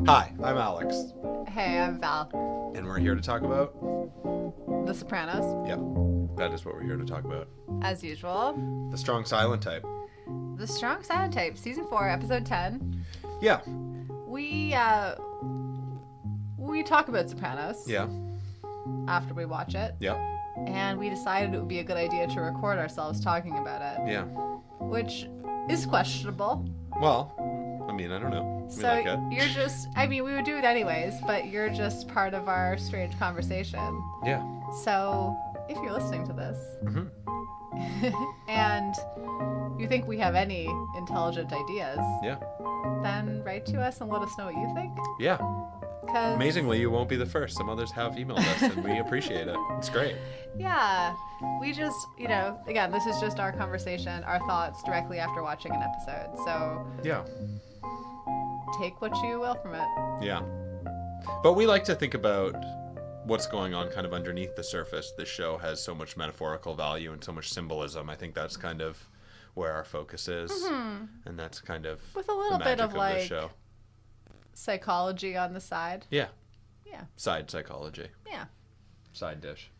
Hi, I'm Alex, Hey, I'm Val. and we're here to talk about... The Sopranos, Yep, that is what we're here to talk about. as usual. The strong silent type. The Strong Silent Type, Season 4, Episode 10. Yeah, We talk about Sopranos yeah, after we watch it, yeah, and we decided it would be a good idea to record ourselves talking about it, yeah. which is questionable. Well, I mean, I don't know. We So like it. you're just, I mean, we would do it anyways, but you're just part of our strange conversation. Yeah. So if you're listening to this, Mm-hmm. and you think we have any intelligent ideas, Yeah. then write to us and let us know what you think. Yeah. 'Cause, Amazingly, you won't be the first. Some others have emailed us, and we appreciate it. It's great. yeah, we just, again, this is just our conversation, our thoughts directly after watching an episode. So Yeah. take what you will from it. Yeah. But we like to think about what's going on kind of underneath the surface. This show has so much metaphorical value and so much symbolism. I think that's kind of where our focus is. Mm-hmm. And that's kind of With a the little bit magic of the like show. psychology on the side. Yeah. Yeah. Side psychology. Yeah. Side dish.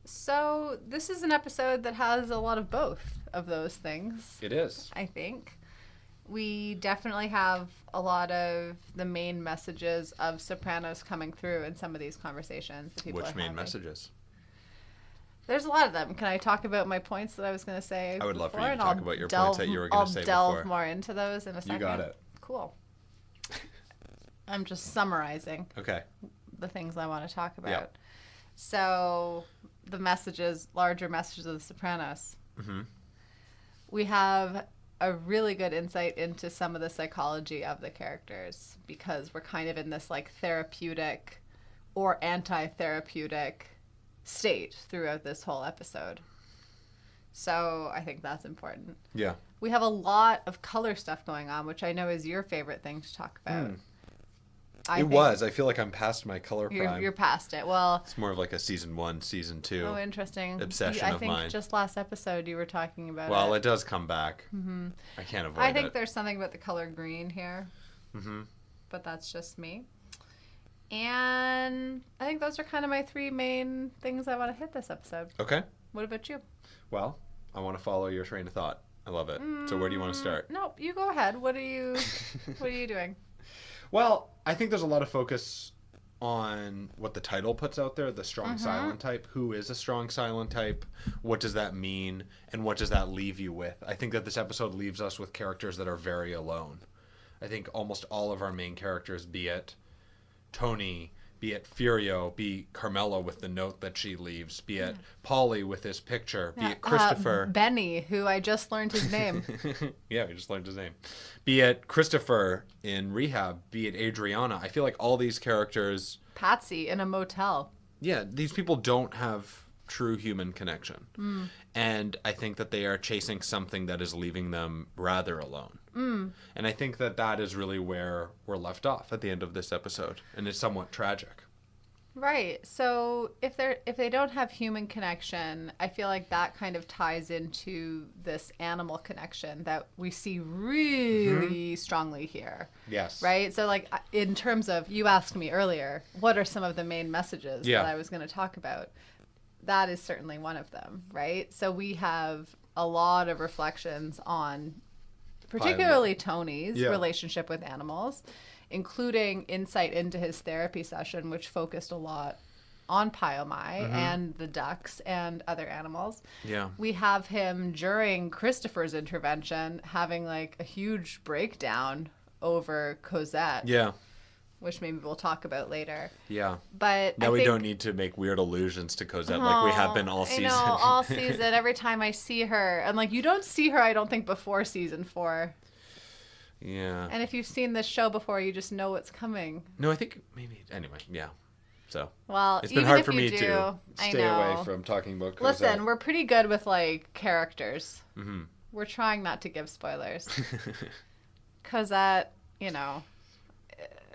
So this is an episode that has a lot of both of those things, It is. I think. We definitely have a lot of the main messages of Sopranos coming through in some of these conversations that people Which are main having. messages? There's a lot of them. Can I talk about my points that I was going to say? I would love for before? you to And talk I'll about your delve- points that you were gonna say I'll delve before. more into those in a second. You got it. Cool. I'm just summarizing Okay. the things I want to talk about. Yep. So the messages, larger messages of the Sopranos. Mm-hmm. We have a really good insight into some of the psychology of the characters because we're kind of in this like therapeutic or anti-therapeutic state throughout this whole episode. So I think that's important. Yeah. We have a lot of color stuff going on, which I know is your favorite thing to talk about. It was. I feel like I'm past my color prime. You're past it. Well, It's more of like a season 1, season 2. oh, interesting. obsession I of think mine. just last episode you were talking about Well, it. it does come back. Mm-hmm. I can't avoid I think it. there's something about the color green here. Mm-hmm. But that's just me. And I think those are kind of my three main things I want to hit this episode. Okay. What about you? Well, I want to follow your train of thought. I love it. So where do you want to start? Nope, you go ahead. What are you doing? Well, I think there's a lot of focus on what the title puts out there, the strong silent type. Who is a strong silent type? What does that mean? And what does that leave you with? I think that this episode leaves us with characters that are very alone. I think almost all of our main characters, be it Tony, be it Furio, be it Carmela with the note that she leaves, be it Polly with his picture, be it Christopher. Benny, who I just learned his name. Yeah, we just learned his name. Be it Christopher in rehab, be it Adriana. I feel like all these characters, Patsy in a motel. yeah, these people don't have true human connection. And I think that they are chasing something that is leaving them rather alone. And I think that that is really where we're left off at the end of this episode. And it's somewhat tragic. Right. So if they don't have human connection, I feel like that kind of ties into this animal connection that we see really strongly here. Yes. Right? So like in terms of, you asked me earlier, what are some of the main messages Yeah. that I was going to talk about? That is certainly one of them, right? So we have a lot of reflections on particularly Tony's Yeah. relationship with animals, including insight into his therapy session, which focused a lot on Pyomai and the ducks and other animals. Yeah. We have him during Christopher's intervention having like a huge breakdown over Cosette, Yeah. which maybe we'll talk about later. Yeah. But Now I we think, don't need to make weird allusions to Cosette like we have been all season. I know, all season. Every time I see her, and like you don't see her, I don't think, before season 4. Yeah. And if you've seen this show before, you just know what's coming. No, I think maybe. Anyway, yeah. So Well, it's been even hard if for you me do, to I stay know. away from talking about Cosette. Listen, we're pretty good with like characters. Mm-hmm. We're trying not to give spoilers. Cosette,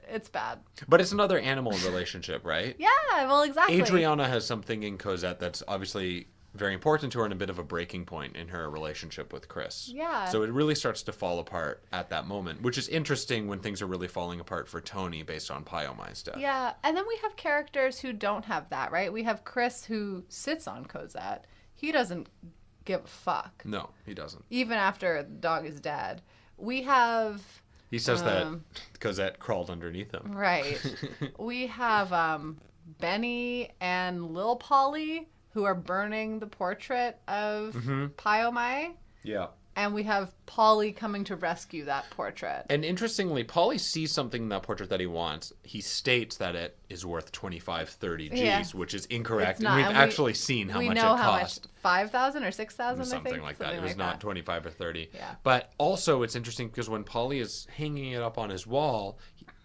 it's bad. But it's another animal relationship, right? Yeah, well, exactly. Adriana has something in Cosette that's obviously very important to her and a bit of a breaking point in her relationship with Chris. Yeah. So it really starts to fall apart at that moment, which is interesting when things are really falling apart for Tony based on Pyomai's death. Yeah, and then we have characters who don't have that, right? We have Chris who sits on Cosette. He doesn't give a fuck. No, he doesn't. Even after the dog is dead. We have... He says that Cosette crawled underneath him. Right. We have Benny and Lil Polly who are burning the portrait of Pyomai. Yeah. And we have Polly coming to rescue that portrait. And interestingly, Polly sees something in that portrait that he wants. He states that it is worth 25, 30 G's, which is incorrect. And we've actually seen how much it cost. We know how much, 5,000 or 6,000, I think? Something like that. It was not 25 or 30. Yeah. But also it's interesting because when Polly is hanging it up on his wall,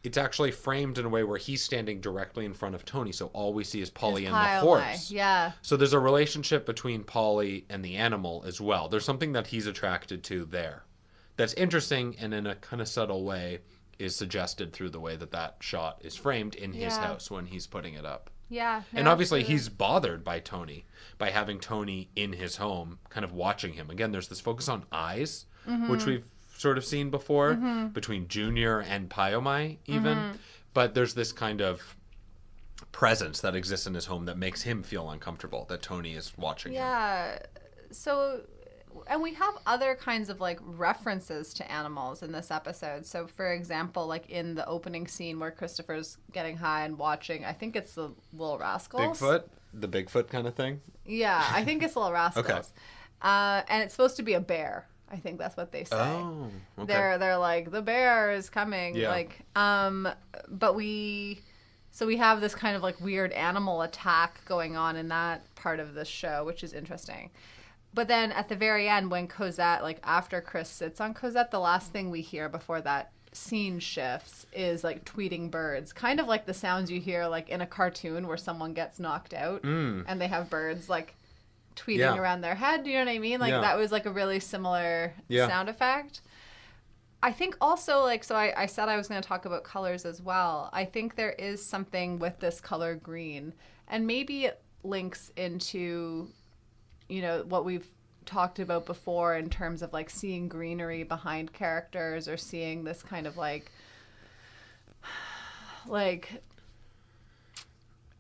it's actually framed in a way where he's standing directly in front of Tony. So all we see is Polly and the horse. Yeah. So there's a relationship between Polly and the animal as well. There's something that he's attracted to there. That's interesting and in a kind of subtle way is suggested through the way that that shot is framed in his house when he's putting it up. Yeah. And obviously he's bothered by Tony, by having Tony in his home, kind of watching him. Again, there's this focus on eyes, which we've sort of seen before between Junior and Pyomai even. But there's this kind of presence that exists in his home that makes him feel uncomfortable that Tony is watching him. Yeah. So, and we have other kinds of like references to animals in this episode. So for example, like in the opening scene where Christopher's getting high and watching, I think it's the Little Rascals. Bigfoot? The Bigfoot kind of thing? Yeah, I think it's Little Rascals. Okay. And it's supposed to be a bear. I think that's what they say. Oh, okay. They're like, the bear is coming. Yeah. Like, but we have this kind of like weird animal attack going on in that part of the show, which is interesting. But then at the very end, when Cosette, like after Chris sits on Cosette, the last thing we hear before that scene shifts is like tweeting birds, kind of like the sounds you hear like in a cartoon where someone gets knocked out and they have birds like tweeting around their head. Do you know what I mean? Like that was like a really similar sound effect. I think also like, so I said I was going to talk about colors as well. I think there is something with this color green, and maybe it links into, you know, what we've talked about before in terms of like seeing greenery behind characters or seeing this kind of like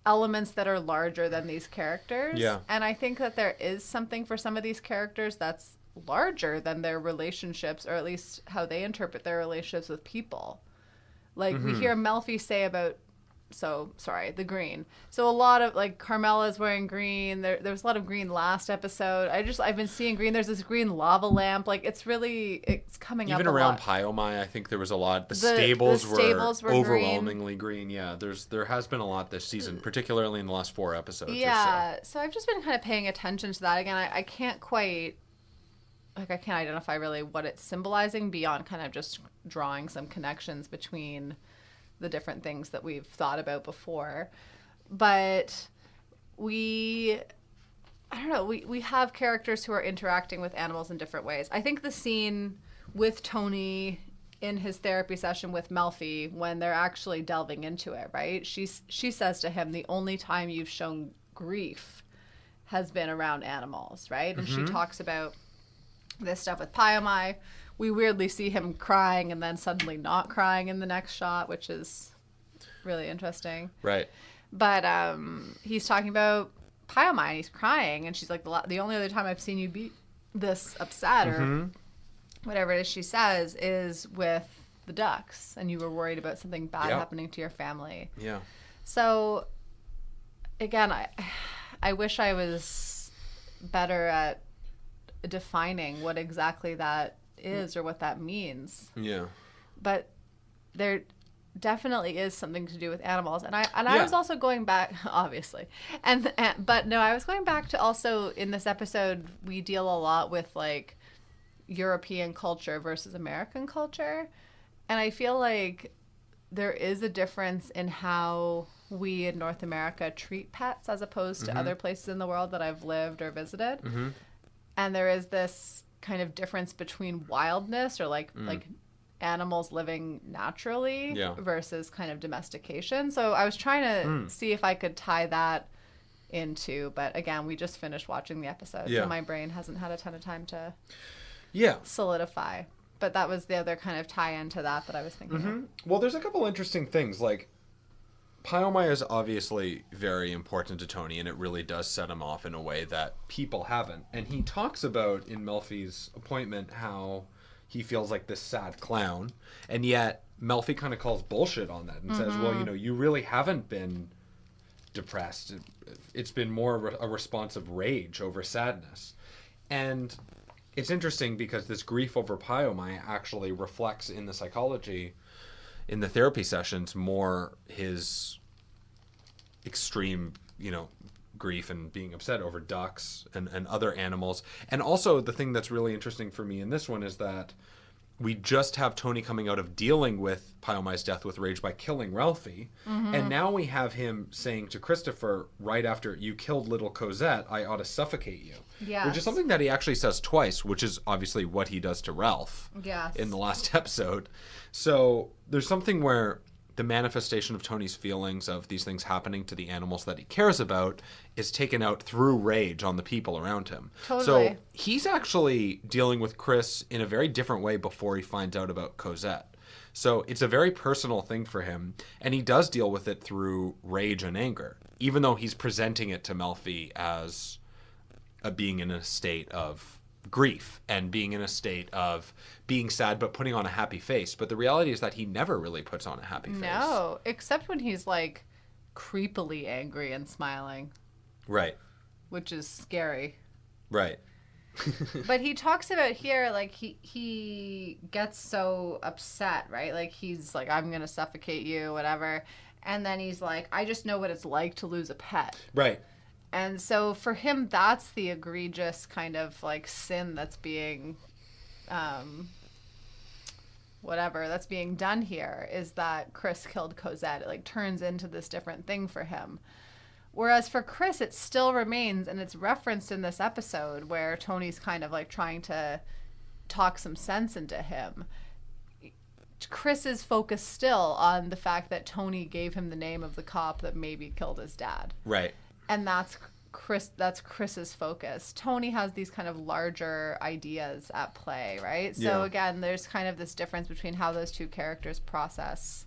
elements that are larger than these characters. Yeah. And I think that there is something for some of these characters that's larger than their relationships, or at least how they interpret their relationships with people. Like we hear Melfi say about the green. So a lot of like Carmela's wearing green. There was a lot of green last episode. I've been seeing green. There's this green lava lamp. Like it's coming up. Even around Pyomai, I think there was a lot. The stables were overwhelmingly green. Yeah, there has been a lot this season, particularly in the last 4 episodes. Yeah, so I've just been kind of paying attention to that. Again, I can't quite I can't identify really what it's symbolizing beyond kind of just drawing some connections between the different things that we've thought about before. But we have characters who are interacting with animals in different ways. I think the scene with Tony in his therapy session with Melfi, when they're actually delving into it, right? She says to him, the only time you've shown grief has been around animals, right? And she talks about this stuff with Pyomai. We weirdly see him crying and then suddenly not crying in the next shot, which is really interesting. Right. But he's talking about Pyomai and he's crying, and she's like, the only other time I've seen you be this upset or whatever it is she says is with the ducks, and you were worried about something bad happening to your family. Yeah. So again, I wish I was better at defining what exactly that is or what that means. Yeah. But there definitely is something to do with animals, and I was also going back, obviously, but no, I was going back to also in this episode we deal a lot with like European culture versus American culture, and I feel like there is a difference in how we in North America treat pets as opposed to other places in the world that I've lived or visited. And there is this kind of difference between wildness or like animals living naturally versus kind of domestication. So I was trying to see if I could tie that into. But again, we just finished watching the episode, Yeah. so my brain hasn't had a ton of time to Yeah. solidify. But that was the other kind of tie-in to that I was thinking of. Well, there's a couple interesting things. Like, Pyomai is obviously very important to Tony, and it really does set him off in a way that people haven't. And he talks about, in Melfi's appointment, how he feels like this sad clown. And yet, Melfi kind of calls bullshit on that and says, well, you know, you really haven't been depressed. It's been more a response of rage over sadness. And it's interesting because this grief over Pyomai actually reflects in the psychology, in the therapy sessions, more his extreme, you know, grief and being upset over ducks and other animals. And also the thing that's really interesting for me in this one is that we just have Tony coming out of dealing with Pyomai's death with rage by killing Ralphie. And now we have him saying to Christopher, right after, you killed little Cosette, I ought to suffocate you. Yes. Which is something that he actually says twice, which is obviously what he does to Ralph Yes. in the last episode. So there's something where the manifestation of Tony's feelings of these things happening to the animals that he cares about is taken out through rage on the people around him. Totally. So he's actually dealing with Chris in a very different way before he finds out about Cosette. So it's a very personal thing for him, and he does deal with it through rage and anger, even though he's presenting it to Melfi as being in a state of grief and being in a state of being sad but putting on a happy face. But the reality is that he never really puts on a happy face. No, except when he's like creepily angry and smiling, Right. which is scary. Right. But he talks about here, like, he gets so upset, right? Like, he's like, I'm going to suffocate you, whatever. And then he's like, I just know what it's like to lose a pet. Right. And so for him, that's the egregious kind of like sin that's being, that's being done here, is that Chris killed Cosette. It like turns into this different thing for him. Whereas for Chris, it still remains, and it's referenced in this episode where Tony's kind of like trying to talk some sense into him. Chris is focused still on the fact that Tony gave him the name of the cop that maybe killed his dad. Right. And that's Chris's focus. Tony has these kind of larger ideas at play, right? So Yeah. again, there's kind of this difference between how those two characters process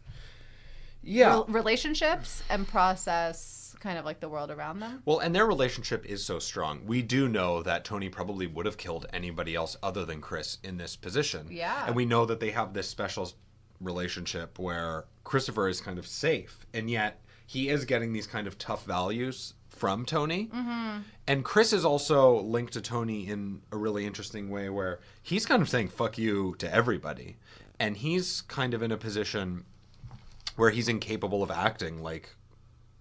relationships and process kind of like the world around them. Well, and their relationship is so strong. We do know that Tony probably would have killed anybody else other than Chris in this position. Yeah. And we know that they have this special relationship where Christopher is kind of safe, and yet he is getting these kind of tough values from Tony. Mm-hmm. And Chris is also linked to Tony in a really interesting way where he's kind of saying fuck you to everybody. And he's kind of in a position where he's incapable of acting like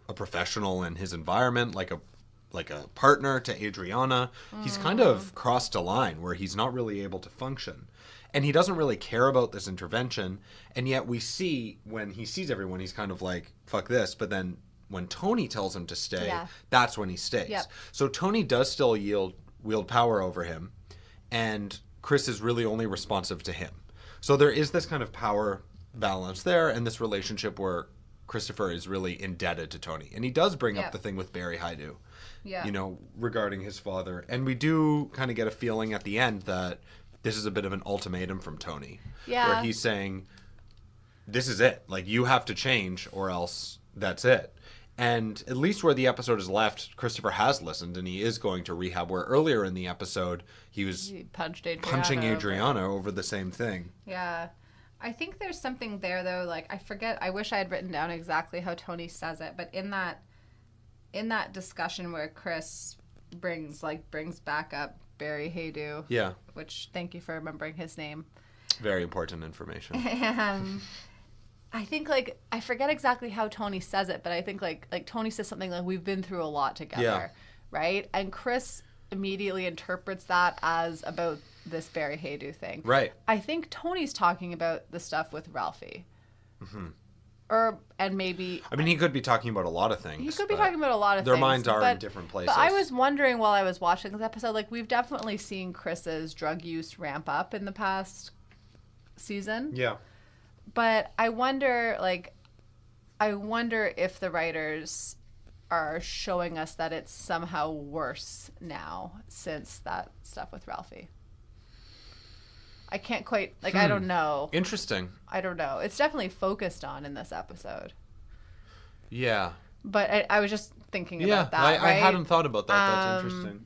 a professional in his environment, like a partner to Adriana. He's kind of crossed a line where he's not really able to function. And he doesn't really care about this intervention. And yet we see when he sees everyone, he's kind of like, fuck this. But then when Tony tells him to stay, that's when he stays. Yep. So Tony does still wield power over him. And Chris is really only responsive to him. So there is this kind of power balance there, and this relationship where Christopher is really indebted to Tony. And he does bring up the thing with Barry Haidu, you know, regarding his father. And we do kind of get a feeling at the end that this is a bit of an ultimatum from Tony. Yeah. Where he's saying, this is it. Like, you have to change or else that's it. And at least where the episode is left, Christopher has listened and he is going to rehab, where earlier in the episode he was punching Adriana over the same thing. Yeah. I think there's something there, though. Like, I wish I had written down exactly how Tony says it, but in that discussion where Chris brings back up Barry Haidu. Yeah. Which, thank you for remembering his name. Very important information. I think, like, I forget exactly how Tony says it, but I think, like Tony says something like, we've been through a lot together, right? And Chris immediately interprets that as about this Barry Haidu thing. Right. I think Tony's talking about the stuff with Ralphie. Mm-hmm. And maybe... I mean, he could be talking about a lot of things. He could be talking about a lot of their things. Their minds are in different places. But I was wondering while I was watching this episode, like, we've definitely seen Chris's drug use ramp up in the past season. Yeah. But I wonder if the writers are showing us that it's somehow worse now since that stuff with Ralphie. I can't quite, like, I don't know. Interesting. I don't know. It's definitely focused on in this episode. Yeah. But I was just thinking about that, right? I hadn't thought about that. That's interesting.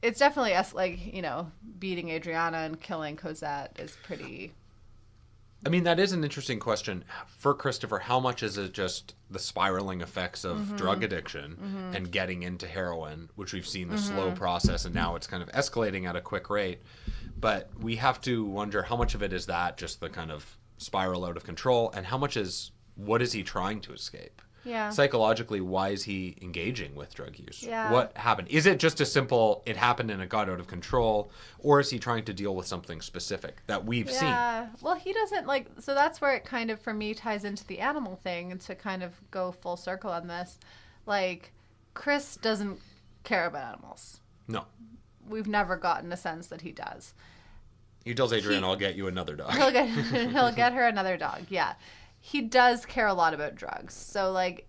It's definitely us, like, you know, beating Adriana and killing Cosette is pretty... I mean, that is an interesting question. For Christopher, how much is it just the spiraling effects of drug addiction and getting into heroin, which we've seen the slow process, and now it's kind of escalating at a quick rate. But we have to wonder how much of it is that, just the kind of spiral out of control, and how much is, what is he trying to escape? Yeah. Psychologically, why is he engaging with drug use? Yeah. What happened? Is it just a simple, it happened and it got out of control? Or is he trying to deal with something specific that we've seen? Yeah. Well, he doesn't, like, so that's where it kind of, for me, ties into the animal thing, and to kind of go full circle on this. Like, Chris doesn't care about animals. No. We've never gotten a sense that he does. He tells Adrian, I'll get you another dog. He'll get her another dog, yeah. He does care a lot about drugs. So, like,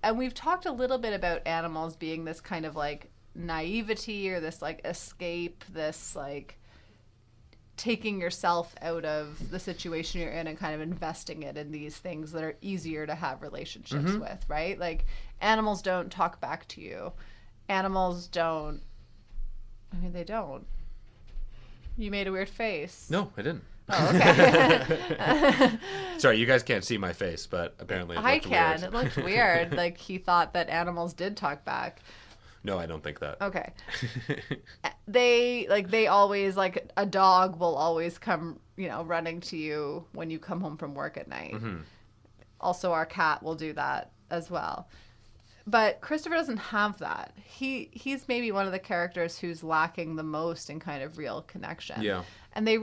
and we've talked a little bit about animals being this kind of, like, naivety or this, like, escape, this, like, taking yourself out of the situation you're in and kind of investing it in these things that are easier to have relationships with, right? Like, animals don't talk back to you. Animals don't, I mean, they don't. You made a weird face. No, I didn't. Oh, okay. Sorry, you guys can't see my face, but apparently it I looked can. weird. It looked weird. Like, he thought that animals did talk back. No, I don't think that. Okay. They always, like, a dog will always come, you know, running to you when you come home from work at night. Also, our cat will do that as well. But Christopher doesn't have that. He's maybe one of the characters who's lacking the most in kind of real connection. Yeah. And they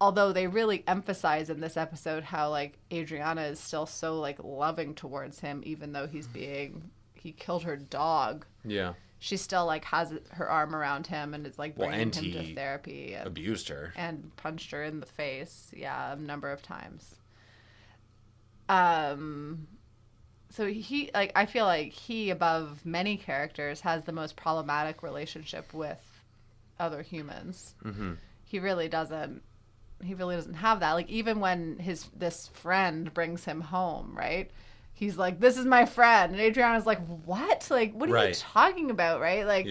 although they really emphasize in this episode how, like, Adriana is still so, like, loving towards him, even though he killed her dog. Yeah. She still, like, has her arm around him and is, like, bringing him to therapy. And abused her. and punched her in the face, a number of times. So he, like, I feel like he, above many characters, has the most problematic relationship with other humans. He really doesn't have that. Like, even when this friend brings him home, right? He's like, "This is my friend," and Adriana's like, "What? Like, what are you talking about?" Right? Like,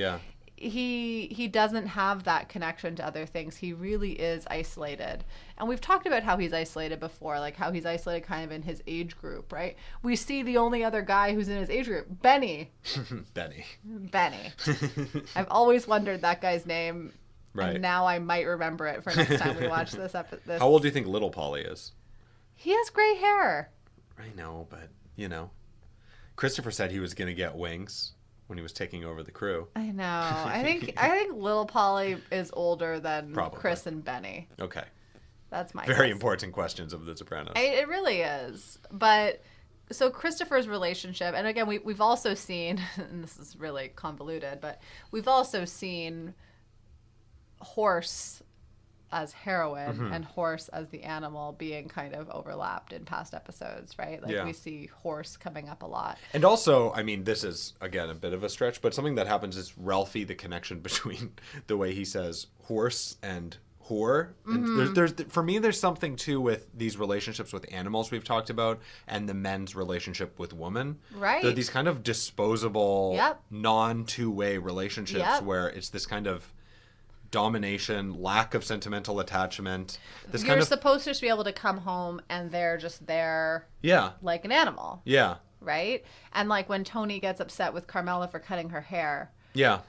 he doesn't have that connection to other things. He really is isolated. And we've talked about how he's isolated before, like how he's isolated kind of in his age group, right? We see the only other guy who's in his age group, Benny. Benny. I've always wondered that guy's name. Right. And now I might remember it for next time we watch this episode. How old do you think little Polly is? He has gray hair. I know, but, you know. Christopher said he was going to get wings when he was taking over the crew. I know. I think little Polly is older than Chris and Benny. Okay. That's my Very guess. important questions of The Sopranos. It really is. But so Christopher's relationship, and again, we've also seen, and this is really convoluted, but we've also seen horse as heroine and horse as the animal being kind of overlapped in past episodes, right? Like, we see horse coming up a lot. And also, I mean, this is, again, a bit of a stretch, but something that happens is Ralphie, the connection between the way he says horse and whore. And there's for me, there's something, too, with these relationships with animals we've talked about and the men's relationship with women. Right. They're these kind of disposable, non-two-way relationships where it's this kind of domination, lack of sentimental attachment. You're supposed to just be able to come home and they're just there like an animal. Yeah. Right? And, like, when Tony gets upset with Carmela for cutting her hair. Yeah.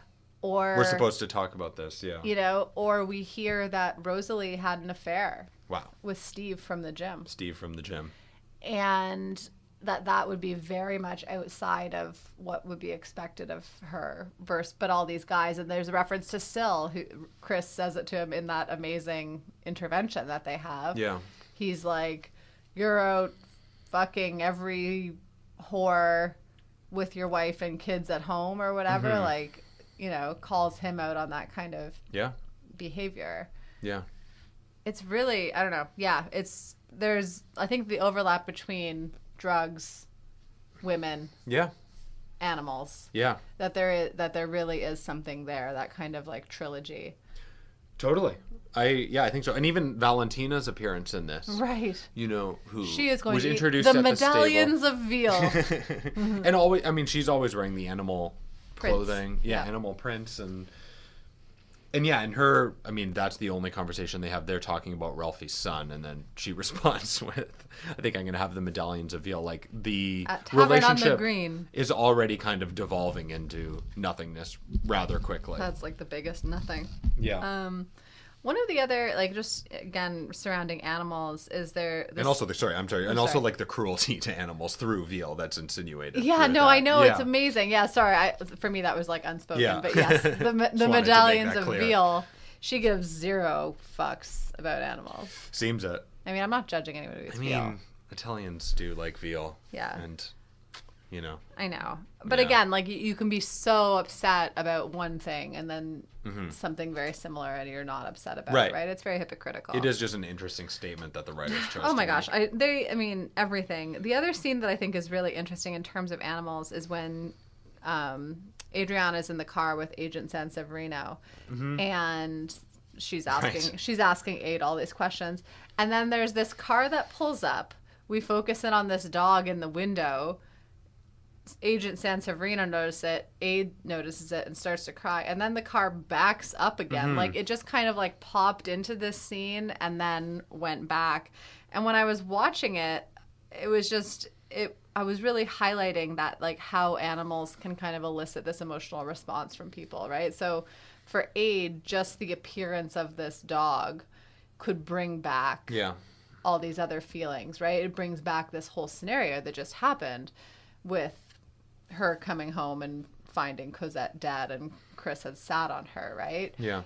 Or we're supposed to talk about this, you know, or we hear that Rosalie had an affair with Steve from the gym. And that would be very much outside of what would be expected of her but all these guys. And there's a reference to Syl, who Chris says it to him in that amazing intervention that they have. Yeah. He's like, "You're out fucking every whore with your wife and kids at home," or whatever. Like, you know, calls him out on that kind of behavior. Yeah. It's really, I don't know. Yeah, there's, I think, the overlap between drugs, women. Yeah. animals. Yeah. That there really is something there, that kind of like trilogy. Totally. I think so. And even Valentina's appearance in this. Right. You know, who she is going was to introduced eat the at medallions the of veal. And always, I mean, she's always wearing the animal Prints. clothing. Yeah, animal prints and yeah, and her, I mean, that's the only conversation they have. They're talking about Ralphie's son, and then she responds with, I think I'm going to have the medallions of veal. Like, the relationship is already kind of devolving into nothingness rather quickly. That's like the biggest nothing. Yeah. One of the other, like, just again surrounding animals is there. And also also like the cruelty to animals through veal that's insinuated. Yeah, no, I know, it's amazing. Yeah, sorry, for me that was like unspoken, but yes, the medallions of veal. She gives zero fucks about animals. Seems it. I mean, I'm not judging anyone who eats veal. Italians do like veal. Yeah. And you know. I know. But again, like you can be so upset about one thing and then something very similar and you're not upset about it, right? It's very hypocritical. It is just an interesting statement that the writers chose. Oh my gosh. I mean, everything. The other scene that I think is really interesting in terms of animals is when Adriana's in the car with Agent Sanseverino and she's asking Aid all these questions. And then there's this car that pulls up. We focus in on this dog in the window. Agent Sanseverino notices it. Aid notices it and starts to cry. And then the car backs up again. Like, it just kind of like popped into this scene and then went back. And when I was watching it, it was just, I was really highlighting that, like, how animals can kind of elicit this emotional response from people, right? So for Aid, just the appearance of this dog could bring back all these other feelings, right? It brings back this whole scenario that just happened with her coming home and finding Cosette dead and Chris had sat on her, right? Yeah.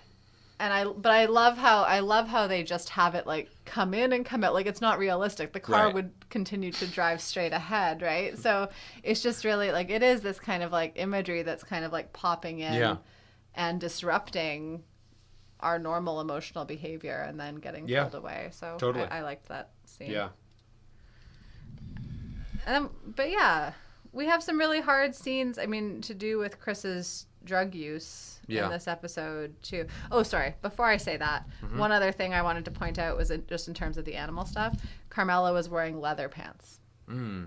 And I love how they just have it like come in and come out. Like, it's not realistic. The car would continue to drive straight ahead, right? So it's just really like, it is this kind of like imagery that's kind of like popping in and disrupting our normal emotional behavior and then getting pulled away. So totally. I liked that scene. Yeah. But yeah, we have some really hard scenes, I mean, to do with Chris's drug use in this episode, too. Oh, sorry. Before I say that, one other thing I wanted to point out was just in terms of the animal stuff, Carmela was wearing leather pants.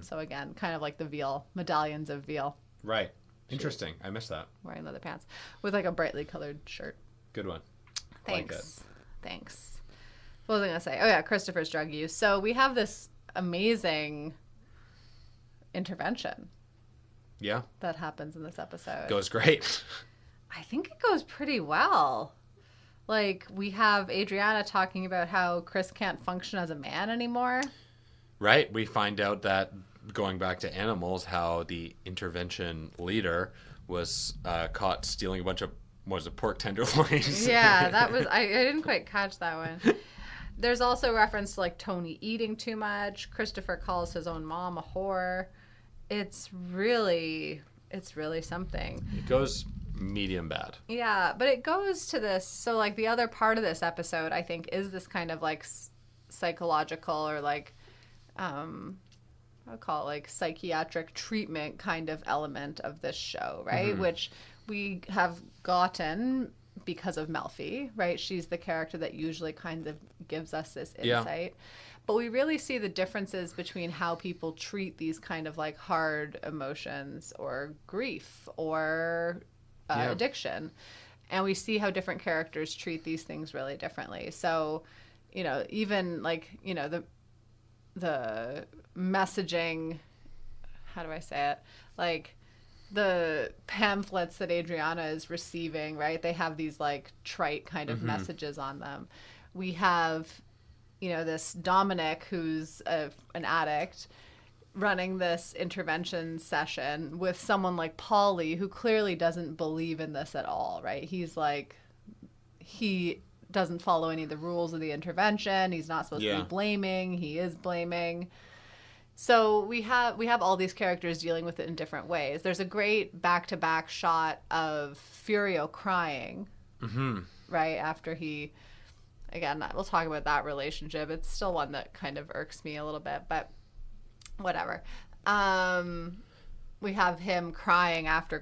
So again, kind of like the veal, medallions of veal. Right. Interesting. I missed that. Wearing leather pants with like a brightly colored shirt. Good one. Thanks. Thanks. What was I going to say? Oh, yeah, Christopher's drug use. So we have this amazing intervention that happens in this episode. Goes great. I think it goes pretty well. Like, we have Adriana talking about how Chris can't function as a man anymore. Right. We find out that, going back to animals, how the intervention leader was caught stealing a bunch of, what was it, pork tenderloins? Yeah, that was, I didn't quite catch that one. There's also reference to, like, Tony eating too much. Christopher calls his own mom a whore. It's really something. It goes medium bad. Yeah, but it goes to this. So, like, the other part of this episode, I think, is this kind of like psychological or like, I'll call it like psychiatric treatment kind of element of this show, right? Which we have gotten because of Melfi, right? She's the character that usually kind of gives us this insight. But we really see the differences between how people treat these kind of like hard emotions or grief or addiction. And we see how different characters treat these things really differently. So, you know, even like, you know, the messaging, how do I say it? Like the pamphlets that Adriana is receiving, right? They have these like trite kind of messages on them. We have, you know, this Dominic, who's an addict, running this intervention session with someone like Paulie, who clearly doesn't believe in this at all, right? He's like, he doesn't follow any of the rules of the intervention. He's not supposed to be blaming. He is blaming. So we have all these characters dealing with it in different ways. There's a great back-to-back shot of Furio crying, right, after he... Again, we'll talk about that relationship. It's still one that kind of irks me a little bit, but whatever. When we have him crying after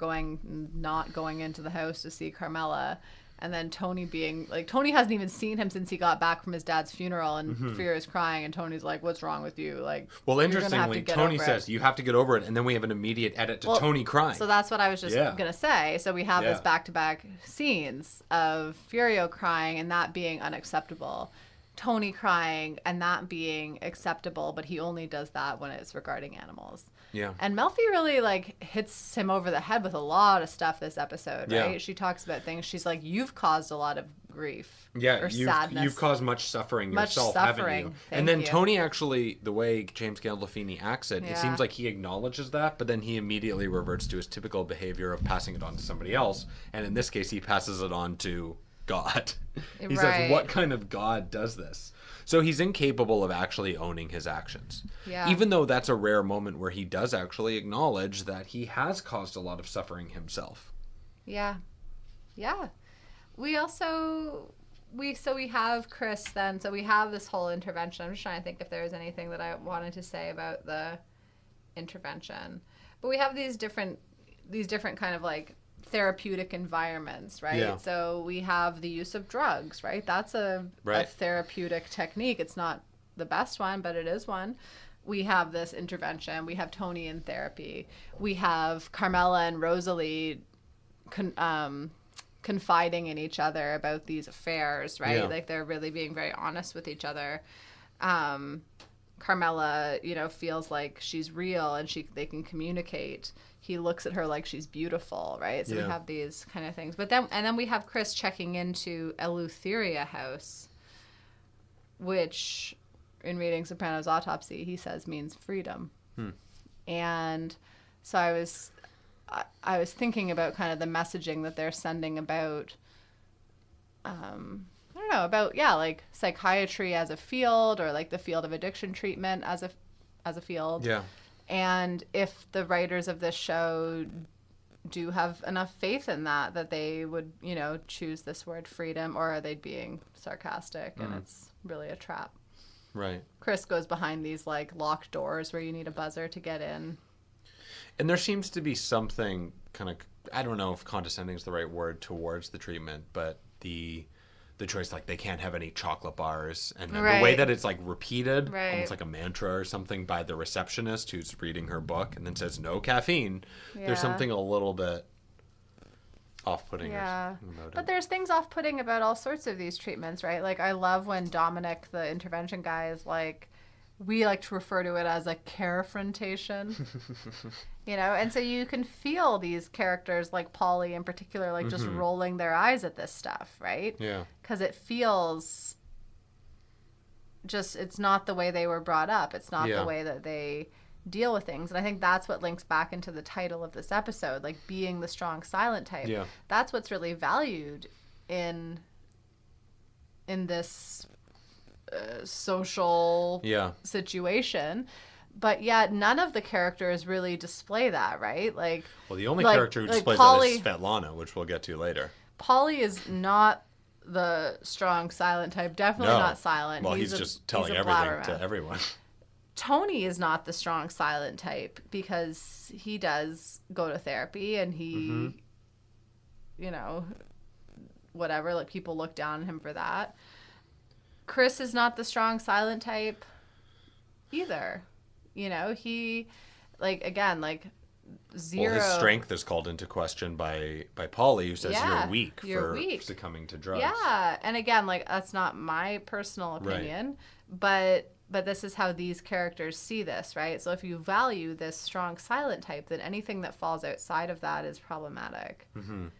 not going into the house to see Carmela. And then Tony being like, Tony hasn't even seen him since he got back from his dad's funeral, and Fear is crying, and Tony's like, "What's wrong with you?" Like, well, interestingly, Tony says you have to get over it, and then we have an immediate edit to Tony crying. So that's what I was just gonna say. So we have this back-to-back scenes of Furio crying and that being unacceptable, Tony crying and that being acceptable, but he only does that when it's regarding animals. Yeah. And Melfi really like hits him over the head with a lot of stuff this episode, right? She talks about things. She's like, you've caused a lot of grief. Or sadness. You've caused much suffering yourself, haven't you? And then Tony actually, the way James Gandolfini acts it, it seems like he acknowledges that, but then he immediately reverts to his typical behavior of passing it on to somebody else. And in this case, he passes it on to God. He says, what kind of God does this? So he's incapable of actually owning his actions. Yeah. Even though that's a rare moment where he does actually acknowledge that he has caused a lot of suffering himself. Yeah. Yeah. We also we have Chris then, so we have this whole intervention. I'm just trying to think if there's anything that I wanted to say about the intervention. But we have these different kind of like therapeutic environments, right? Yeah. So we have the use of drugs, right? That's a therapeutic technique. It's not the best one, but it is one. We have this intervention. We have Tony in therapy. We have Carmela and Rosalie confiding in each other about these affairs, right? Yeah. Like they're really being very honest with each other. Carmela, feels like she's real and they can communicate. He looks at her like she's beautiful, right? So we have these kind of things. But then we have Chris checking into Eleutheria House, which in reading Sopranos Autopsy, he says means freedom. And so I was thinking about kind of the messaging that they're sending about like psychiatry as a field, or like the field of addiction treatment as a field. Yeah. And if the writers of this show do have enough faith in that they would, choose this word freedom, or are they being sarcastic and it's really a trap? Right. Chris goes behind these like locked doors where you need a buzzer to get in. And there seems to be something kind of, I don't know if condescending is the right word towards the treatment, but the choice, like they can't have any chocolate bars, and the way that it's like repeated, almost like a mantra or something, by the receptionist who's reading her book and then says no caffeine. There's something a little bit off-putting. But there's things off-putting about all sorts of these treatments, right? Like I love when Dominic, the intervention guy, is like, we like to refer to it as a carefrontation. And so you can feel these characters like Polly in particular, like just rolling their eyes at this stuff, right? Yeah. Because it feels just, it's not the way they were brought up. It's not the way that they deal with things. And I think that's what links back into the title of this episode, like being the strong silent type. Yeah. That's what's really valued in this social situation. But yet none of the characters really display that, right? Like, well, the only character who displays that is Svetlana, which we'll get to later. Polly is not the strong silent type. Definitely not silent. Well, he's just telling everything to everyone. Tony is not the strong silent type because he does go to therapy and he, whatever, like people look down on him for that. Chris is not the strong silent type either. He, like, again, like, zero. Well, his strength is called into question by Polly, who says you're weak for succumbing to drugs. Yeah, and again, like, that's not my personal opinion, but this is how these characters see this, right? So if you value this strong silent type, then anything that falls outside of that is problematic, but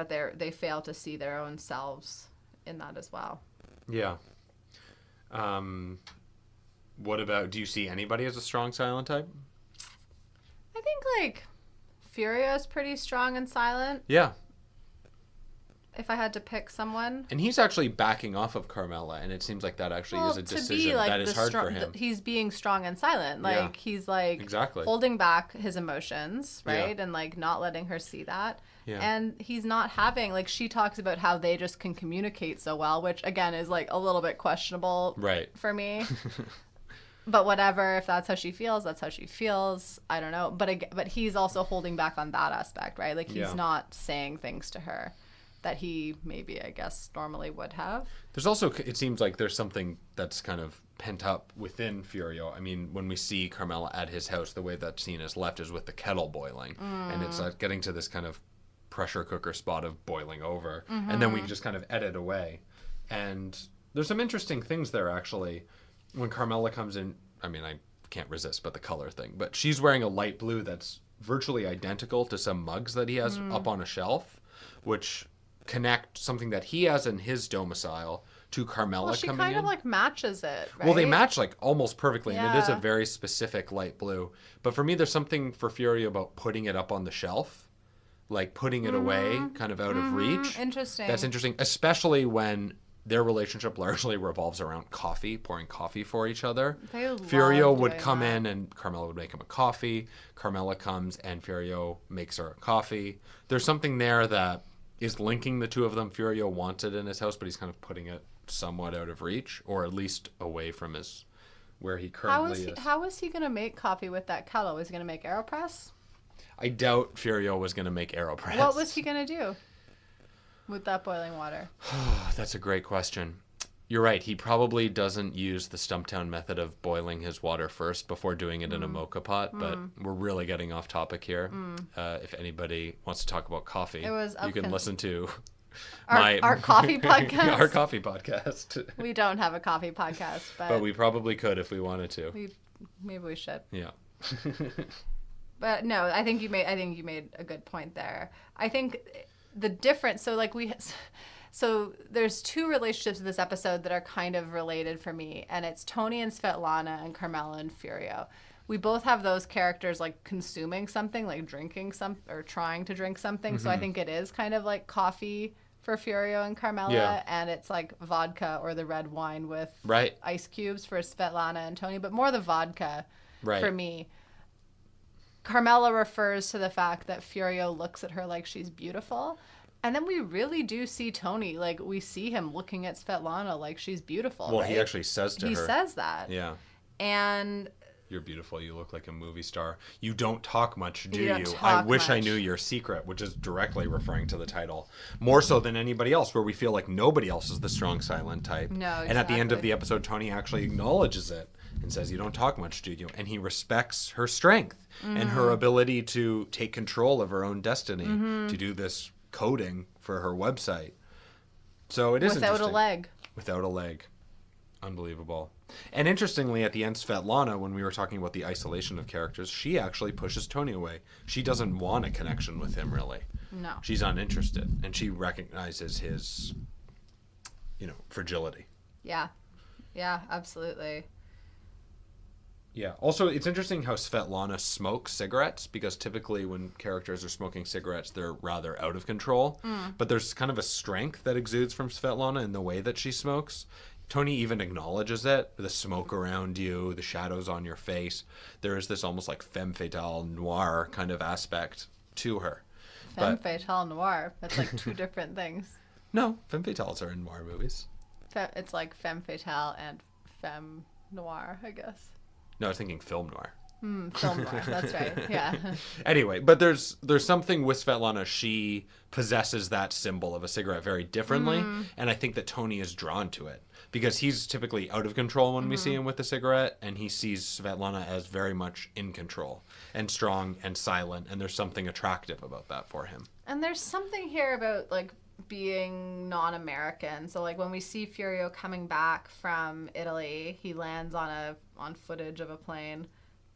they fail to see their own selves in that as well. Yeah. What about, do you see anybody as a strong silent type? I think like Furio's pretty strong and silent. Yeah. If I had to pick someone. And he's actually backing off of Carmela, and it seems like that actually is a decision that is hard for him. He's being strong and silent. Like he's like holding back his emotions, right? And like not letting her see that. Yeah. And he's not having, like, she talks about how they just can communicate so well, which again is like a little bit questionable for me. But whatever, if that's how she feels, that's how she feels. I don't know. But he's also holding back on that aspect, right? Like, he's not saying things to her that he maybe, I guess, normally would have. There's also, it seems like there's something that's kind of pent up within Furio. I mean, when we see Carmela at his house, the way that scene is left is with the kettle boiling. And it's getting to this kind of pressure cooker spot of boiling over. And then we just kind of edit away. And there's some interesting things there, actually. When Carmela comes in, I mean, I can't resist but the color thing, but she's wearing a light blue that's virtually identical to some mugs that he has up on a shelf, which connect something that he has in his domicile to Carmela coming in. Well, she kind of like matches it, right? Well, they match like almost perfectly, and it is a very specific light blue. But for me, there's something for Furio about putting it up on the shelf, like putting it away, kind of out of reach. Interesting. That's interesting, especially when their relationship largely revolves around coffee, pouring coffee for each other. Furio would come in and Carmela would make him a coffee. Carmela comes and Furio makes her a coffee. There's something there that is linking the two of them. Furio wants it in his house, but he's kind of putting it somewhat out of reach, or at least away from his where he currently is. How was he going to make coffee with that kettle? Was he going to make AeroPress? I doubt Furio was going to make AeroPress. What was he going to do with that boiling water? That's a great question. You're right. He probably doesn't use the Stumptown method of boiling his water first before doing it in a mocha pot, but we're really getting off topic here. If anybody wants to talk about coffee, you can listen to our coffee podcast. Our coffee podcast. We don't have a coffee podcast, but we probably could if we wanted to. Maybe we should. Yeah. But no, I think you made a good point there. I think the difference. So there's two relationships in this episode that are kind of related for me, and it's Tony and Svetlana and Carmela and Furio. We both have those characters like consuming something, like drinking or trying to drink something. So I think it is kind of like coffee for Furio and Carmela, and it's like vodka or the red wine with ice cubes for Svetlana and Tony, but more the vodka for me. Carmela refers to the fact that Furio looks at her like she's beautiful. And then we really do see Tony, like we see him looking at Svetlana like she's beautiful. Well, he actually says to her. He says that. Yeah. And you're beautiful. You look like a movie star. You don't talk much, do you? I wish I knew your secret, which is directly referring to the title. More so than anybody else, where we feel like nobody else is the strong silent type. No, exactly. And at the end of the episode, Tony actually acknowledges it and says, you don't talk much, do you? And he respects her strength and her ability to take control of her own destiny, to do this coding for her website. So it is without a leg. Without a leg. Unbelievable. And interestingly, at the end, Svetlana, when we were talking about the isolation of characters, she actually pushes Tony away. She doesn't want a connection with him, really. No. She's uninterested. And she recognizes his, fragility. Yeah. Yeah, absolutely. Yeah. Also, it's interesting how Svetlana smokes cigarettes, because typically when characters are smoking cigarettes, they're rather out of control. But there's kind of a strength that exudes from Svetlana in the way that she smokes. Tony even acknowledges it. The smoke around you, the shadows on your face. There is this almost like femme fatale noir kind of aspect to her. Femme fatale noir. That's like two different things. No, femme fatales are in noir movies. It's like femme fatale and femme noir, I guess. No, I was thinking film noir. Film noir, that's right. Yeah. Anyway, but there's something with Svetlana. She possesses that symbol of a cigarette very differently, and I think that Tony is drawn to it because he's typically out of control when we see him with the cigarette, and he sees Svetlana as very much in control and strong and silent, and there's something attractive about that for him. And there's something here about like being non-American. So like when we see Furio coming back from Italy, he lands on footage of a plane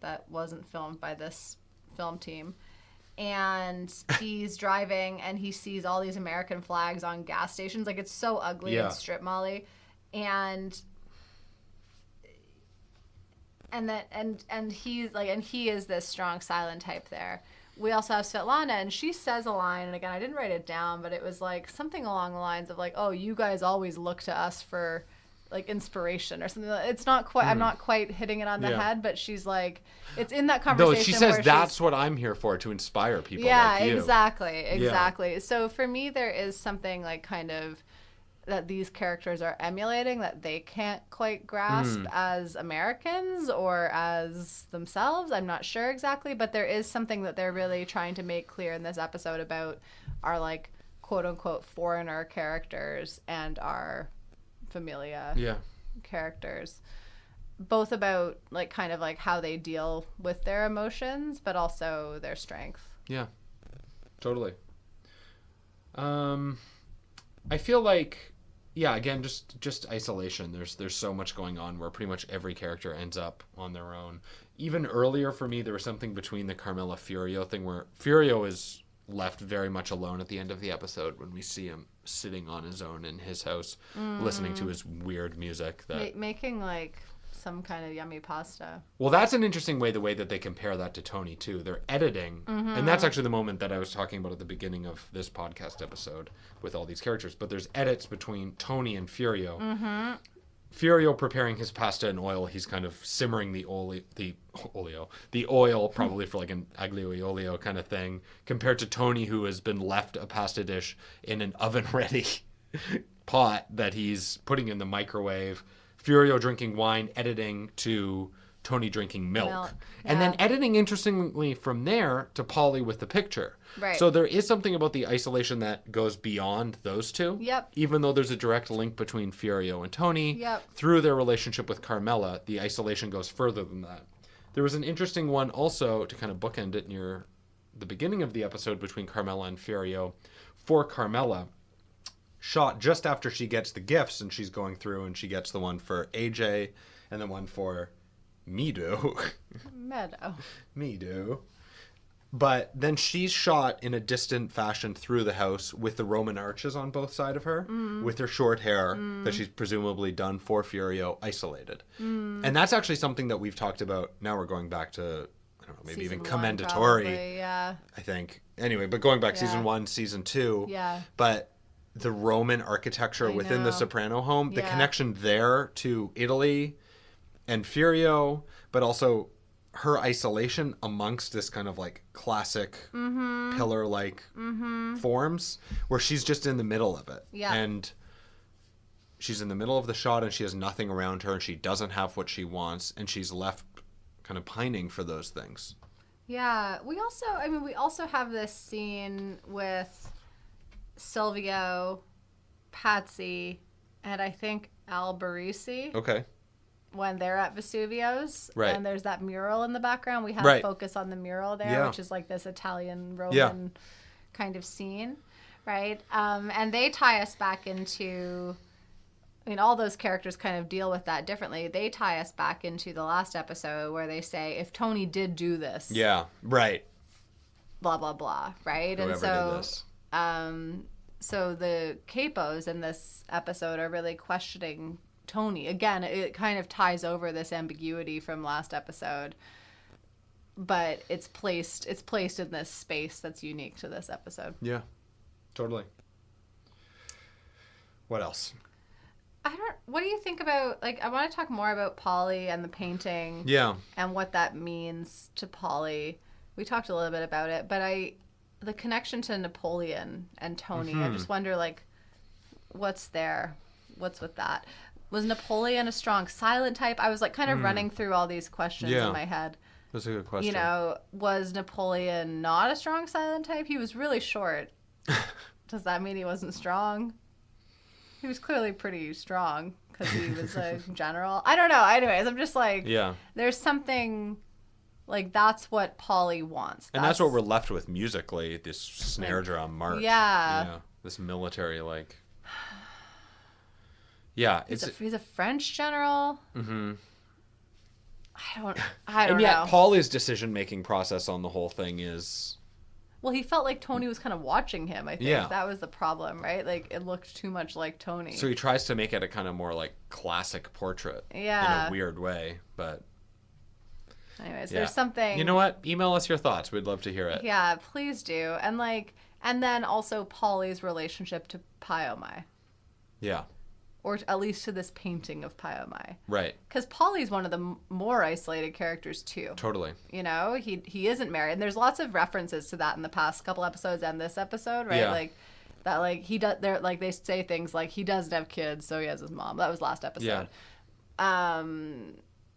that wasn't filmed by this film team, and he's driving and he sees all these American flags on gas stations. Like, it's so ugly and strip molly, and he's like, and he is this strong silent type there. We also have Svetlana, and she says a line, and again, I didn't write it down, but it was like something along the lines of like, oh, you guys always look to us for like inspiration or something. It's not quite, I'm not quite hitting it on the head, but she's like, it's in that conversation. No, she says that's what I'm here for, to inspire people like you. Exactly. Yeah. So for me, there is something like kind of that these characters are emulating that they can't quite grasp as Americans or as themselves. I'm not sure exactly, but there is something that they're really trying to make clear in this episode about our like quote unquote foreigner characters and our familia characters. Both about like kind of like how they deal with their emotions, but also their strength. Yeah, totally. I feel like, yeah, again, just isolation. There's so much going on where pretty much every character ends up on their own. Even earlier for me, there was something between the Carmela Furio thing where Furio is left very much alone at the end of the episode when we see him sitting on his own in his house, listening to his weird music. That making like some kind of yummy pasta. Well, that's an interesting way, the way that they compare that to Tony, too. They're editing, and that's actually the moment that I was talking about at the beginning of this podcast episode with all these characters. But there's edits between Tony and Furio. Furio preparing his pasta in oil. He's kind of simmering the oil, probably for like an aglio e olio kind of thing, compared to Tony, who has been left a pasta dish in an oven-ready pot that he's putting in the microwave. Furio drinking wine, editing to Tony drinking milk. And then editing, interestingly, from there to Polly with the picture. Right. So there is something about the isolation that goes beyond those two. Yep. Even though there's a direct link between Furio and Tony, through their relationship with Carmela, the isolation goes further than that. There was an interesting one also, to kind of bookend it near the beginning of the episode, between Carmela and Furio. For Carmela, shot just after she gets the gifts, and she's going through and she gets the one for AJ and the one for Maedo. Maedo. But then she's shot in a distant fashion through the house with the Roman arches on both sides of her, with her short hair that she's presumably done for Furio, isolated. And that's actually something that we've talked about. Now we're going back to, I don't know, maybe season even commendatory, probably, I think. Anyway, but going back season 1, season 2. But the Roman architecture within the Soprano home, the connection there to Italy and Furio, but also her isolation amongst this kind of like classic pillar-like forms, where she's just in the middle of it. And she's in the middle of the shot and she has nothing around her and she doesn't have what she wants and she's left kind of pining for those things. Yeah. We also have this scene with Silvio, Patsy, and I think Alberisi. Okay. When they're at Vesuvio's, and there's that mural in the background. We have focus on the mural there, which is like this Italian Roman kind of scene, right? And they tie us back into, I mean, all those characters kind of deal with that differently. They tie us back into the last episode where they say, if Tony did do this, blah blah blah, right? Whoever and so did this. So the capos in this episode are really questioning Tony. Again, it kind of ties over this ambiguity from last episode, but it's placed in this space that's unique to this episode. Yeah, totally. What else? What do you think about, like, I want to talk more about Polly and the painting. Yeah. And what that means to Polly. We talked a little bit about it, but the connection to Napoleon and Tony, I just wonder, like, what's there? What's with that? Was Napoleon a strong silent type? I was like kind of running through all these questions in my head. That's a good question. You know, was Napoleon not a strong silent type? He was really short. Does that mean he wasn't strong? He was clearly pretty strong because he was a general. I don't know. Anyways, I'm just like, there's something, like, that's what Polly wants. And that's what we're left with musically, this snare drum march. Yeah. This military, like... Yeah, he's a French general. I don't and yet, know. Polly's decision-making process on the whole thing is... Well, he felt like Tony was kind of watching him, I think. Yeah. That was the problem, right? Like, it looked too much like Tony. So he tries to make it a kind of more, like, classic portrait. Yeah. In a weird way, but... Anyways, there's something... You know what? Email us your thoughts. We'd love to hear it. Yeah, please do. And, like... And then also Polly's relationship to Pyomai. Yeah. Or at least to this painting of Pyomai. Right. Because Polly's one of the more isolated characters, too. Totally. You know, he isn't married. And there's lots of references to that in the past couple episodes and this episode, right? Yeah. Like, That like he does, they're like they say things like he doesn't have kids, so he has his mom. That was last episode.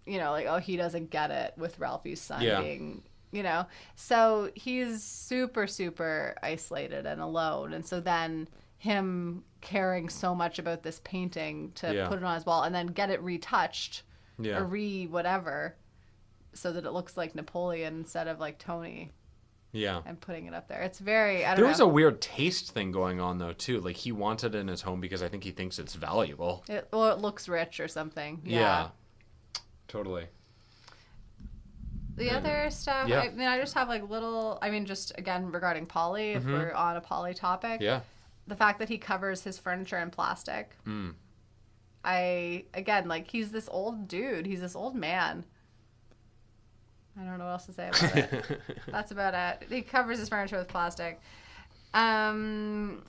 You know, like, oh, he doesn't get it with Ralphie's son being, you know. So he's super, super isolated and alone. And so then him caring so much about this painting to put it on his wall and then get it retouched or whatever so that it looks like Napoleon instead of like Tony. Yeah. And putting it up there. It's very, I don't know. There was a weird taste thing going on, though, too. Like, he wants it in his home because I think he thinks it's valuable. It looks rich or something. Yeah. Totally. The other stuff, I mean, I just have like little, I mean, just again, regarding Polly, if we're on a Polly topic. Yeah. The fact that he covers his furniture in plastic. Again, like, he's this old dude. He's this old man. I don't know what else to say about it. That's about it. He covers his furniture with plastic. The only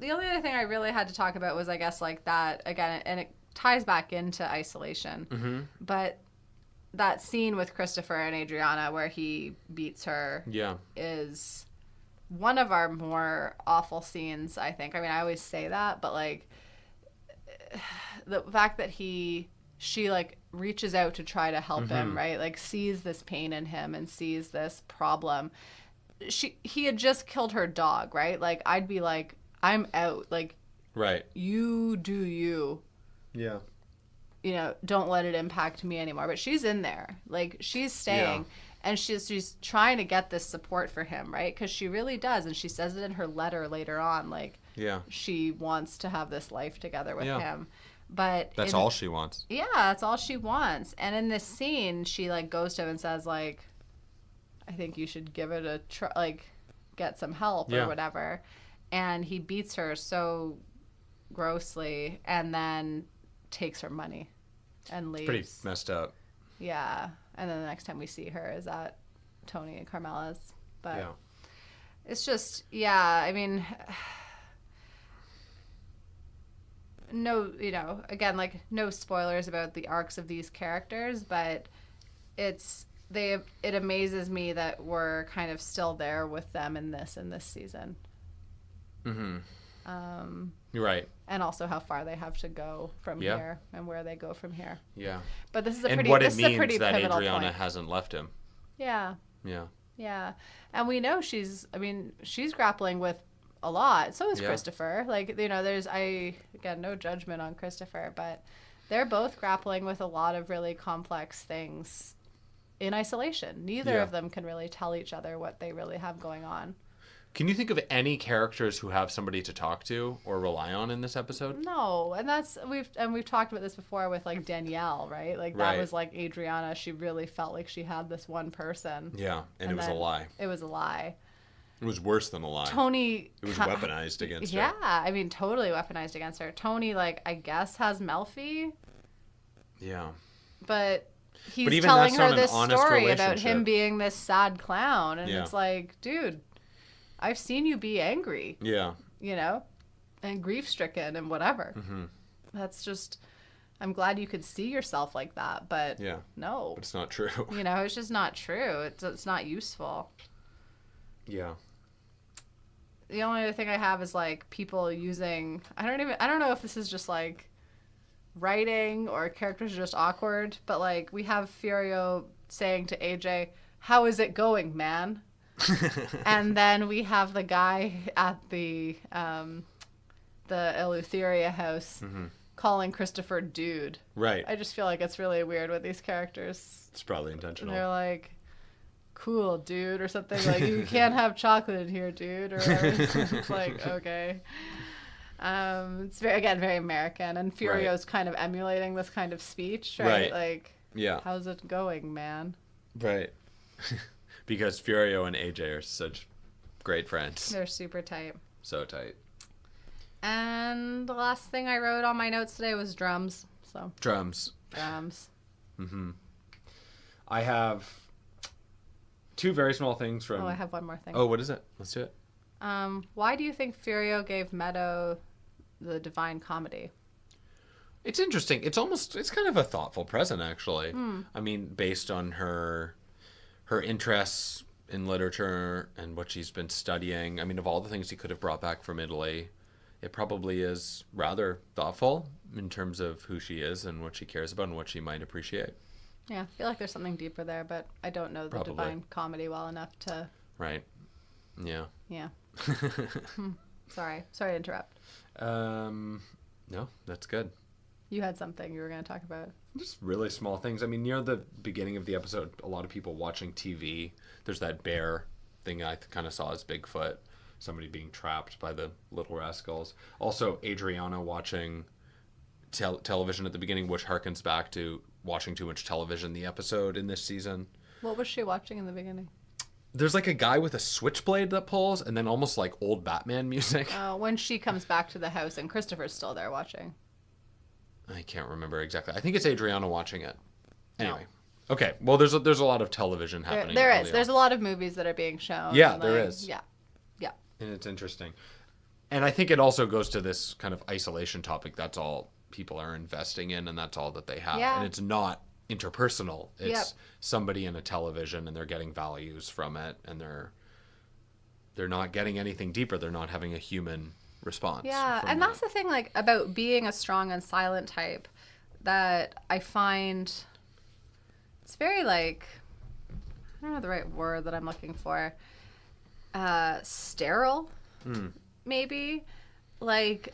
other thing I really had to talk about was, I guess, like that, again, and it ties back into isolation. But that scene with Christopher and Adriana where he beats her is one of our more awful scenes, I think. I mean, I always say that, but, like, the fact that she, like, reaches out to try to help him, right? Like, sees this pain in him and sees this problem. He had just killed her dog, right? Like, I'd be like, I'm out. Like, you do you. Yeah. You know, don't let it impact me anymore. But she's in there. Like, she's staying. And she's trying to get this support for him, right? Because she really does. And she says it in her letter later on. Like, she wants to have this life together with him. But that's all she wants. Yeah, that's all she wants. And in this scene, she, like, goes to him and says, like, I think you should give it a try, like, get some help or whatever. And he beats her so grossly and then takes her money and leaves. Pretty messed up. Yeah. And then the next time we see her is at Tony and Carmela's. But it's just, I mean, no, you know, again, like, no spoilers about the arcs of these characters, but it amazes me that we're kind of still there with them in this season. You're right. And also how far they have to go from here and where they go from here. Yeah. But this is a and pretty, what this it is a means pretty that pivotal Adriana point. hasn't left him. Yeah. Yeah. Yeah. And we know she's grappling with a lot. So is Christopher. Like, you know, again, no judgment on Christopher, but they're both grappling with a lot of really complex things in isolation. Neither of them can really tell each other what they really have going on. Can you think of any characters who have somebody to talk to or rely on in this episode? No, and we've talked about this before with, like, Danielle, right? Like, that was like Adriana. She really felt like she had this one person. Yeah, and it was a lie. It was a lie. It was worse than a lie. Tony. It was weaponized against her. Yeah, I mean, totally weaponized against her. Tony, like, I guess has Melfi. Yeah. But he's telling her this story about him relationship. being this sad clown, and it's like, dude, I've seen you be angry. Yeah. You know, and grief-stricken and whatever. That's just, I'm glad you could see yourself like that, but no. But it's not true. You know, it's just not true. It's not useful. Yeah. The only other thing I have is, like, people using, I don't know if this is just, like, writing or characters are just awkward, but, like, we have Furio saying to AJ, "How is it going, man?" And then we have the guy at the Eleutheria house calling Christopher dude. Right. I just feel like it's really weird with these characters. It's probably intentional. They're like, cool, dude, or something. Like, you can't have chocolate in here, dude, or whatever. It's like, okay. It's very American, and Furio's kind of emulating this kind of speech, right? Like, how's it going, man? Right. Because Furio and AJ are such great friends. They're super tight. So tight. And the last thing I wrote on my notes today was drums. So Drums. I have two very small things from... Oh, I have one more thing. Oh, what is it? Let's do it. Why do you think Furio gave Maedo the Divine Comedy? It's interesting. It's kind of a thoughtful present, actually. I mean, based on her interests in literature and what she's been studying. I mean, of all the things he could have brought back from Italy, it probably is rather thoughtful in terms of who she is and what she cares about and what she might appreciate. Yeah, I feel like there's something deeper there, but I don't know the Probably. Divine Comedy well enough to... Right. Yeah. Yeah. Sorry to interrupt. No, that's good. You had something you were going to talk about. Just really small things. I mean, near the beginning of the episode, a lot of people watching TV, there's that bear thing I kind of saw as Bigfoot, somebody being trapped by the little rascals. Also, Adriana watching television at the beginning, which harkens back to watching too much television, the episode in this season. What was she watching in the beginning? There's like a guy with a switchblade that pulls, and then almost like old Batman music. When she comes back to the house and Christopher's still there watching. I can't remember exactly. I think it's Adriana watching it. Anyway. No. Okay. Well, there's a lot of television happening. There is. There's a lot of movies that are being shown. Yeah, and, there is. Yeah. Yeah. And it's interesting. And I think it also goes to this kind of isolation topic. That's all people are investing in, and that's all that they have. Yeah. And it's not interpersonal. It's Yep. somebody in a television, and they're getting values from it, and they're not getting anything deeper. They're not having a human response. Yeah, and that's the thing, like, about being a strong and silent type that I find it's very, like, I don't know the right word that I'm looking for. Sterile, maybe. Like,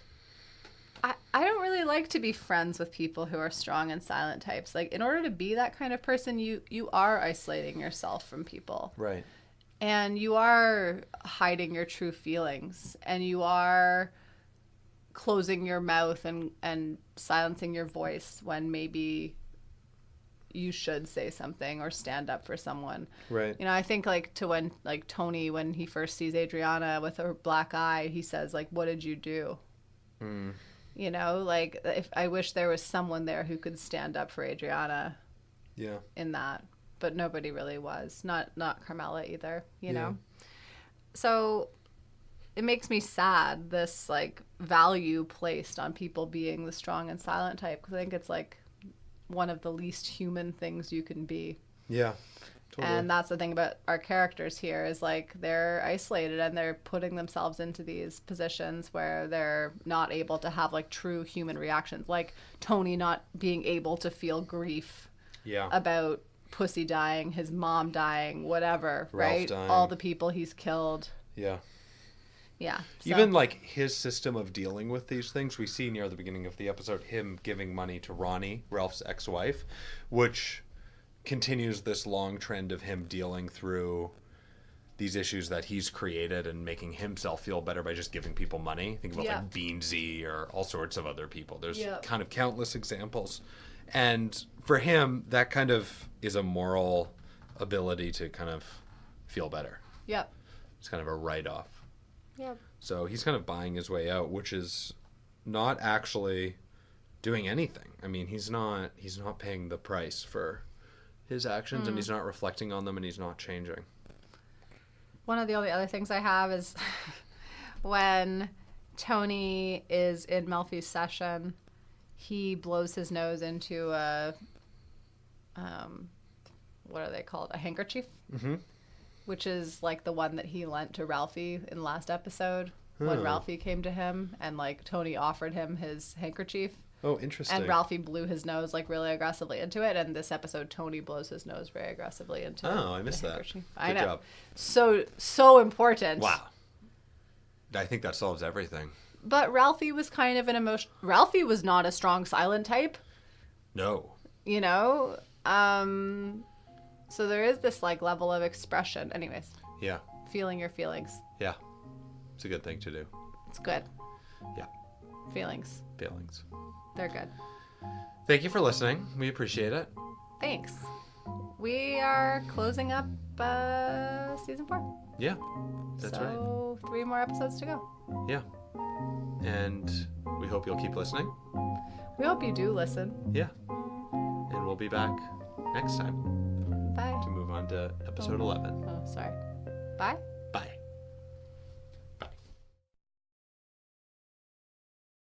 I don't really like to be friends with people who are strong and silent types. Like, in order to be that kind of person, you are isolating yourself from people. Right. And you are hiding your true feelings, and you are closing your mouth and silencing your voice when maybe you should say something or stand up for someone. Right. You know, I think like to when like Tony, when he first sees Adriana with her black eye, he says like, "What did you do?" You know, like if I wish there was someone there who could stand up for Adriana. Yeah. In that. But nobody really was. Not Carmela either, you know? So it makes me sad, this, like, value placed on people being the strong and silent type. Because I think it's, like, one of the least human things you can be. Yeah. Totally. And that's the thing about our characters here is, like, they're isolated and they're putting themselves into these positions where they're not able to have, like, true human reactions. Like Tony not being able to feel grief about Pussy dying, his mom dying, whatever, Ralph right? dying. All the people he's killed. Yeah. Yeah. So. Even like his system of dealing with these things, we see near the beginning of the episode him giving money to Ronnie, Ralph's ex-wife, which continues this long trend of him dealing through these issues that he's created and making himself feel better by just giving people money. Think about like Beansy or all sorts of other people. There's kind of countless examples. And for him, that kind of is a moral ability to kind of feel better. Yep. It's kind of a write-off. Yep. So he's kind of buying his way out, which is not actually doing anything. I mean, he's not paying the price for his actions, and he's not reflecting on them, and he's not changing. One of the only other things I have is when Tony is in Melfi's session, he blows his nose into a, what are they called? A handkerchief? Mm-hmm. Which is like the one that he lent to Ralphie in the last episode when Ralphie came to him and like Tony offered him his handkerchief. Oh, interesting. And Ralphie blew his nose like really aggressively into it. And this episode, Tony blows his nose very aggressively into it. Oh, I missed that. I know. Job. So important. Wow. I think that solves everything. But Ralphie was kind of an emotion. Ralphie was not a strong silent type. No. You know? So there is this like level of expression. Anyways. Yeah. Feeling your feelings. Yeah. It's a good thing to do. It's good. Yeah. Feelings. They're good. Thank you for listening. We appreciate it. Thanks. We are closing up season 4. Yeah. That's right. So 3 more episodes to go. Yeah. And we hope you'll keep listening. We hope you do listen. Yeah. And we'll be back next time. Bye. To move on to episode 11. Oh, sorry. Bye.